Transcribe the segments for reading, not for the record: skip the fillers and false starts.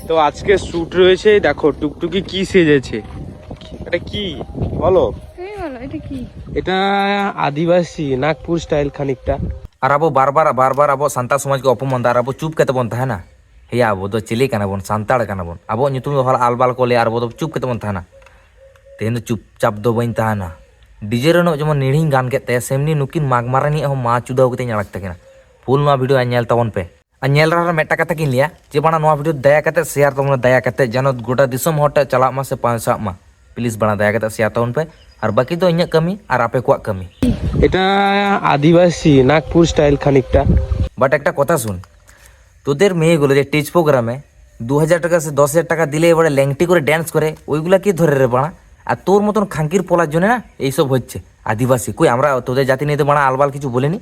তো আজকে শুট রয়েছে, দেখো টুকটুকি কি সেজেছে। এটা কি বলো? এটা কি? এটা আদিবাসী নাগপুর স্টাইল খানিকটা। আর আবো বারবার বারবার আবো সান্তাল समाज के अपमान दार आबो चुप कते बन थाना हे आबो दो चिली कना बन सांताड़ कना बन आबो नितुम दो हल आलबाल को ले आर बो चुप कते बन थाना तेन दो चुपचाप दो बन थाना डीजे रनो जेमन निढ़िंग गान केते सेमनी नुकिन मागमारानी हो मा चुदाव कते ñalak तकिना फुल नो वीडियो ñel तबन पे आ ñel रा मेटा कथा किन लिया जे बाना नो वीडियो दया कते शेयर तबन दया कते जनो गोटा दिसम हट चला मा से पांच मा प्लीज बना दया कते शेयर तबन पे আর বাকি তো ইᱧᱟᱹᱜ কামি আর আপে কোয়াক কামি। এটা আদিবাসী নাগপুর স্টাইল খানিকটা। বাট একটা কথা শুন, তোদের মেয়েগুলো যে টেজ প্রোগ্রামে 2000 টাকা সে 10,000 টাকা দিলে এবারে ল্যাংটি করে ড্যান্স করে, ওইগুলা কি ধরে রে বাড়া? আর তোর মতন খাঙ্কির পোলার জন্য না এইসব হচ্ছে। আদিবাসী কই আমরা তোদের জাতি নিয়ে তো বাড়া আলবাল কিছু বলিনি।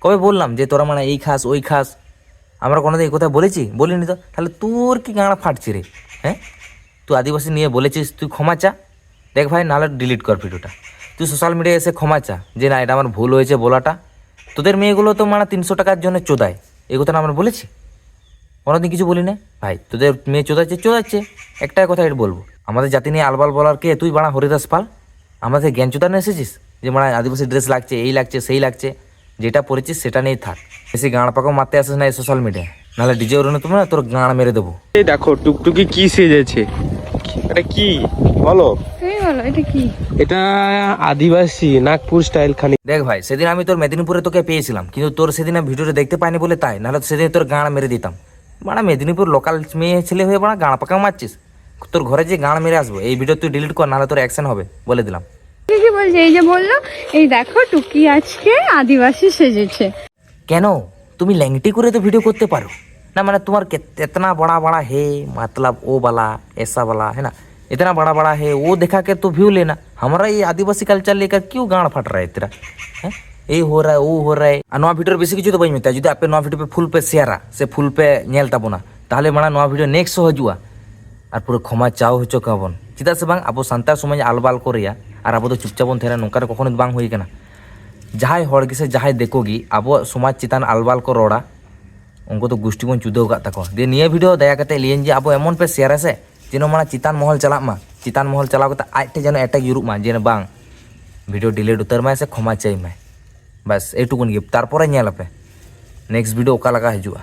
কবে বললাম যে তোরা মানে এই খাস ওই খাস? আমরা কোনোদিন এই কথা বলেছি? বলিনি তো। তাহলে তোর কি গাঁড়া ফাটছে রে? হ্যাঁ, তুই আদিবাসী নিয়ে বলেছিস, তুই ক্ষমা চা। দেখ ভাই, নাহলে ডিলিট কর ভিডিওটা। তুই সোশ্যাল মিডিয়ায় এসে ক্ষমা চা যে না এটা আমার ভুল হয়েছে বলাটা। তোদের মেয়েগুলো তো মানে 300 টাকার জন্য চোদায়, এই কথা না আমরা বলেছি? কোনোদিন কিছু বলি না ভাই। তোদের মেয়ে চোদাচ্ছে একটাই কথা এটা বলবো, আমাদের জাতি নিয়ে আলবাল বলার কে তুই? বাড়া হরিদাস পাল আমাদের জ্ঞান চোদানো এসেছিস যে মানে আদিবাসী ড্রেস লাগছে, এই লাগছে সেই লাগছে। যেটা পরেছিস সেটা নিয়েই থাক, বেশি গাঁড় পাকাও মারতে আসিস না এই সোশ্যাল মিডিয়ায়, নাহলে ডিজে ওর তুমি না তোর গাঁড় মেরে দেবো। এই দেখো টুকটুকি কি সেজেছে। এটা কি বলো? এটা কি? এটা আদিবাসী নাগপুর স্টাইল খানিক। দেখ ভাই, সেদিন আমি তোর মেদিনীপুরে তোকে পেয়েছিলাম, কিন্তু তোর সেদিন আমি ভিডিওটা দেখতে পাইনি বলে তাই, নাহলে সেদিন তোর গাঁড় মেরে দিতাম। বাড়া মেদিনীপুর লোকাল মেয়ে ছেলে হয়ে বাড়া গাঁড় পাকা মারছিস, তোর ঘরে যে গাঁড় মেরে আসবো। এই ভিডিও তুই ডিলিট কর, নাহলে তোর অ্যাকশন হবে বলে দিলাম। কি বলছে? এই যে বললো, এই দেখো টুকি আজকে আদিবাসী সেজেছে। কেন তুমি ল্যাংটি করে তো ভিডিও করতে পারো না? মানে তোমার इतना बड़ा बड़ा है, मतलब वो वाला ऐसा वाला है ना, इतना बड़ा बड़ा है वो दिखा के तो व्यू लेना। हमारा ये आदिवासी कल्चर लेकर क्यों गांड फट रहा है तेरा? है ये हो रहा है वो हो रहा है। আর নয়া ভিডিওর বেশি কিছু তো বাই মিতা, যদি আপনি নয়া ভিডিও पे ফুল पे শেয়ারা সে ফুল पे ñel tabona, তাহলে মানে নয়া ভিডিও নেক্সট হজুয়া। আর পুরো ক্ষমা চাও হচ্ছে কাবন চিতা সে বাং আবো সান্তাল সময় আলবাল করিয়া আর আবো তো চুপচাপ বন থেরা নঙ্কার কখনো বাং হই কেনা। যাহাই হড় গেছে যাহাই দেখোগি আবো সমাজ চিতান আলবাল को রড়া उनको तो गोष्ठी बन चुदो का तको दे निया वीडियो दया करते लियन जे अब एमन पे शेयर है जेनो माना चितान महल चला मा, चितान महल चलाव करते आटे जनो एटक यूरुप मा जेन बांग वीडियो डिलीट उतर मा से क्षमा चाहि मा। बस एटुकुन गे तारपरे नेल पे नेक्स्ट वीडियो ओका लगा हजुआ।